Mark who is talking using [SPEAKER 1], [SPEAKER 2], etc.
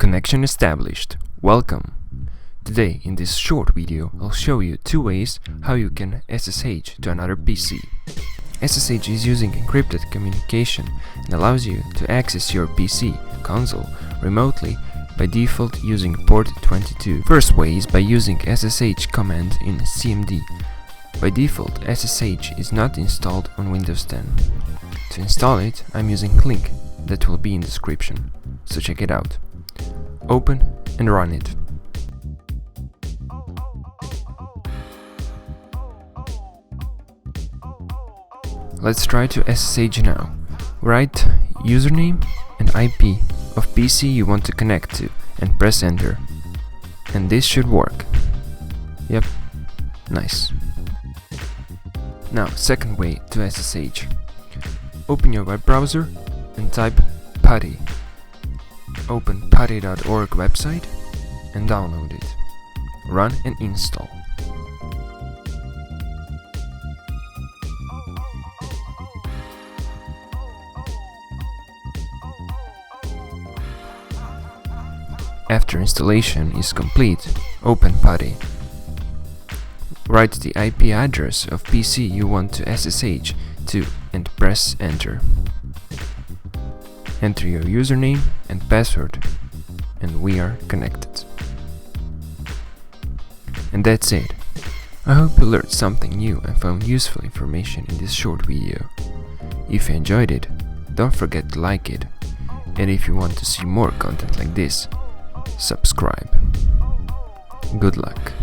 [SPEAKER 1] Connection established. Welcome. Today in this short video I'll show you two ways how you can SSH to another PC. SSH is using encrypted communication and allows you to access your PC console remotely by default using port 22. First way is by using SSH command in CMD. By default, SSH is not installed on Windows 10. To install it, I'm using link that will be in description, so check it out. Open and run it. Let's try to SSH now. Write username and IP of PC you want to connect to and press enter. And this should work. Yep, nice. Now, second way to SSH. Open your web browser and type Putty. Open putty.org website and download it. Run and install. After installation is complete, open Putty. Write the IP address of PC you want to SSH to and press enter. Enter your username and password and we are connected. And that's it. I hope you learned something new and found useful information in this short video. If you enjoyed it, don't forget to like it. And if you want to see more content like this, subscribe. Good luck.